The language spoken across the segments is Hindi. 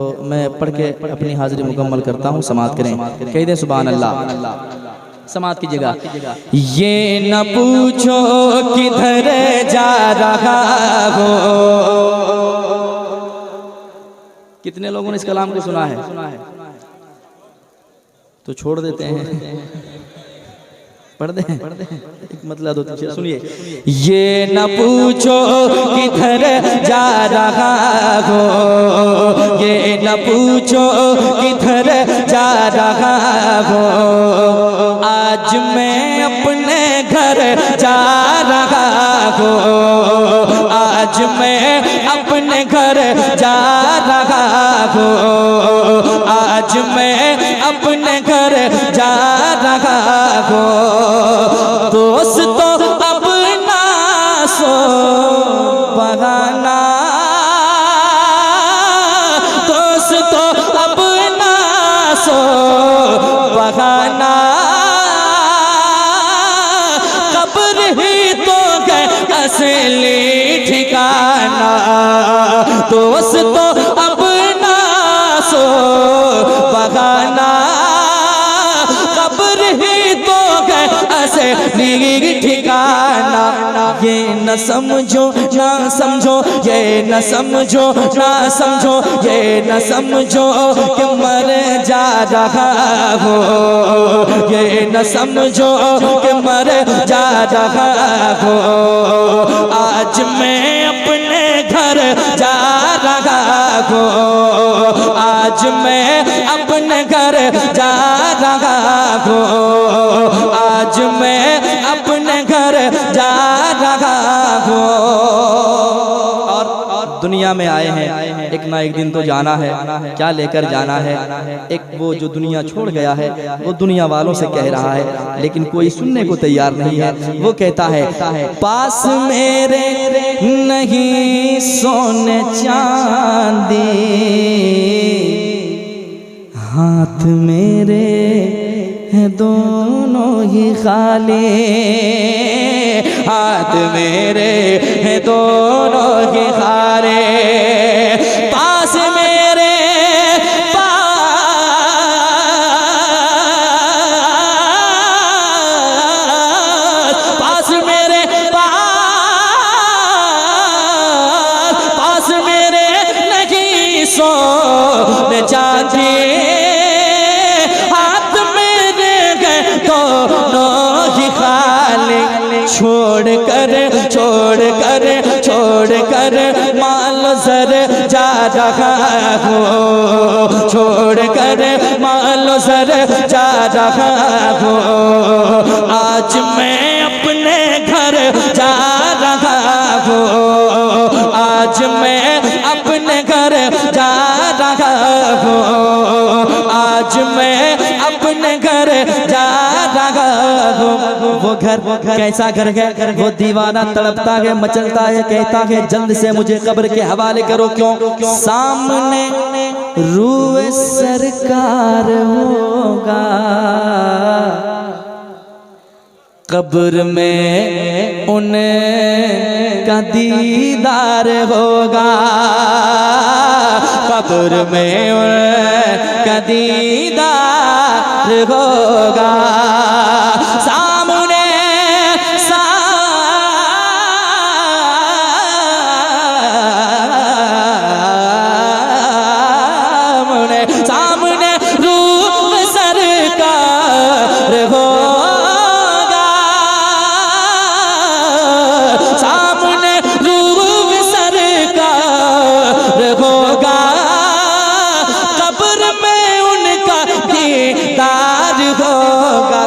तो मैं पढ़ के अपनी हाजिरी मुकम्मल करता हूँ। समाअत करें, कह दें सुभान अल्लाह। समाअत की जगह ये न पूछो किधर जा रहा हो। कितने लोगों ने इस कलाम को सुना है? तो छोड़ देते हैं। पढ़ दे एक मतलब दो तीन सुनिए। ये न पूछो किधर जा रहा हो, ये न पूछो किधर जा रहा हो। आज मैं अपने घर जा रहा हो, आज मैं अपने घर जा रहा हो, आज मैं अपने घर जा रहा हो। दोस्तों अब ना सो बहाना, दोस्तों अब ना सो बहाना। कब्र ही तो है असली ठिकाना। दोस्तों अब ना सो बहाना, कब्र ही तो है असली ठिकाना। ये न समझो ना समझो, ये न समझो ना समझो, ये न समझो कि मर जा रहा हो, ये न समझो कि मर जा रहा हो। आज मैं अपने घर जा रहा हो, आज मैं अपने घर जा रहा हो, आज मैं अपने घर जा रहा हूँ। और दुनिया में आए हैं, एक ना एक दिन तो जाना है। क्या लेकर जाना है? एक वो जो दुनिया छोड़ गया है वो दुनिया वालों से कह रहा है, लेकिन कोई सुनने को तैयार नहीं है। वो कहता है पास मेरे नहीं सोने चांदी, हाथ मेरे हैं दोनों ही खाली, हाथ मेरे हैं दोनों ही खाली। पास मेरे पास मेरे पास मेरे नहीं सोने चांदी, छोड़ कर छोड़ कर छोड़ कर माल जर जा रहा हो, छोड़ कर माल जर जा रहा हो। आज मैं अपने घर जा रहा हो, आज मैं अपने घर जा रहा हो, आज मैं अपने घर जा रहा हूँ। वो घर कैसा घर है? वो दीवाना तड़पता है, मचलता है, कहता है जल्द से मुझे कब्र के हवाले करो। क्यों? सामने रूए सरकार होगा, कब्र में उनका दीदार होगा, कब्र में उनका दीदार होगा। सामने सामने रूप सरकार होगा, सामने रूप सरकार होगा, कब्र में उनका दीदार होगा।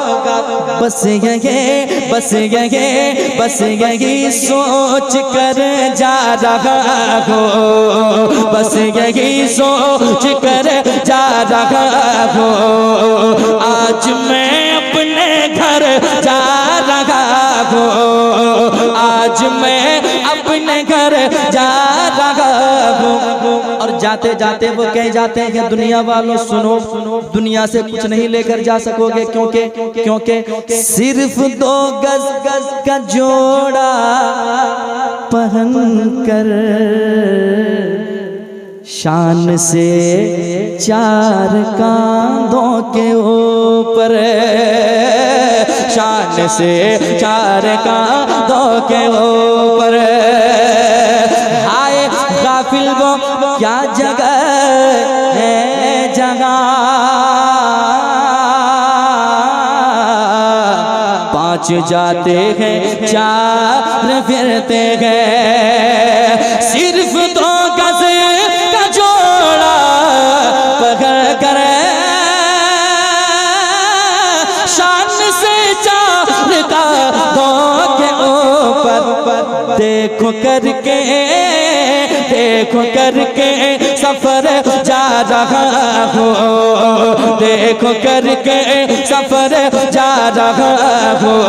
बस यही बस यही बस यही सोच कर जा रहा हो, बस यही सोच कर जा रहा हो। आज मैं अपने घर जा रहा हो, आज मैं अपने घर जा रहा हूँ। और जाते जाते वो कह जाते हैं कि दुनिया वालों सुनो, दुनिया से कुछ नहीं लेकर जा सकोगे, क्योंकि सिर्फ 2 गज का जोड़ा पहन कर शान से चार कांधों के ऊपर, शान से चार कांधों के ऊपर। हाय गाफिल वो क्या जगह है, जगह पांच जाते हैं चार फिरते हैं, सिर्फ दो गज का जोड़ा पकड़ कर शान से चार का दो के ऊपर। देखो करके, देखो करके सफर जा रहा हूँ, देखो करके सफर जा रहा हूँ।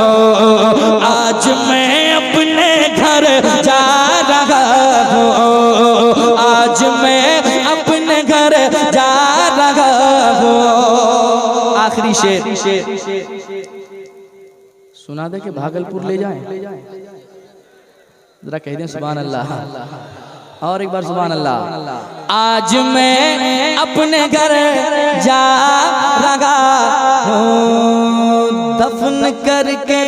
आज मैं अपने घर जा रहा हूँ, आज मैं अपने घर जा रहा हूँ। आखिरी शेर सुना दे कि भागलपुर ले जाएं, जरा कह दें सुभान अल्लाह, और एक बार सुभान अल्लाह। आज मैं अपने घर जा रहा हूँ, दफन करके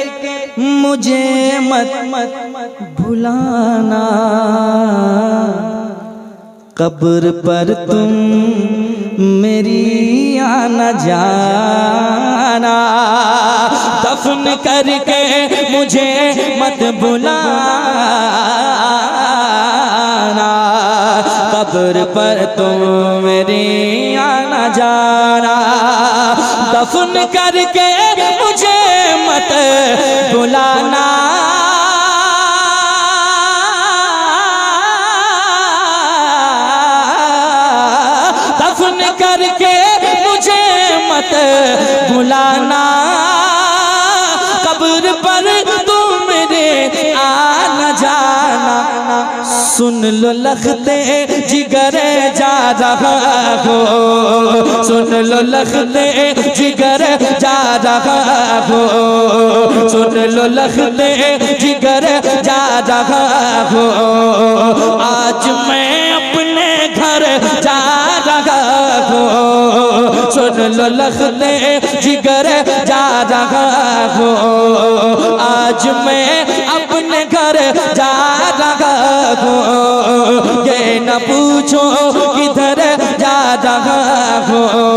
मुझे मत भुलाना, कब्र पर तुम मेरी आना जाना, दफन करके मुझे मत भुलाना, कब्र पर तुम मेरी आना जाना, दफन करके मुझे मत भुलाना, दफन करके मुझे मत भुलाना, कब्र पर तुम मेरे आना जाना। सुन लो लखते जिगर जा रहा हो, सुन लो लखते जिगर जा रहा हो, सुन लो लखते जिगर जा रहा हो। आज मैं अपने घर जा रहा हूँ, सुन लो लखते जिगर जा रहा हूँ। आज मैं अपने घर जा रहा हूँ, ये न पूछो किधर जा रहा हूँ,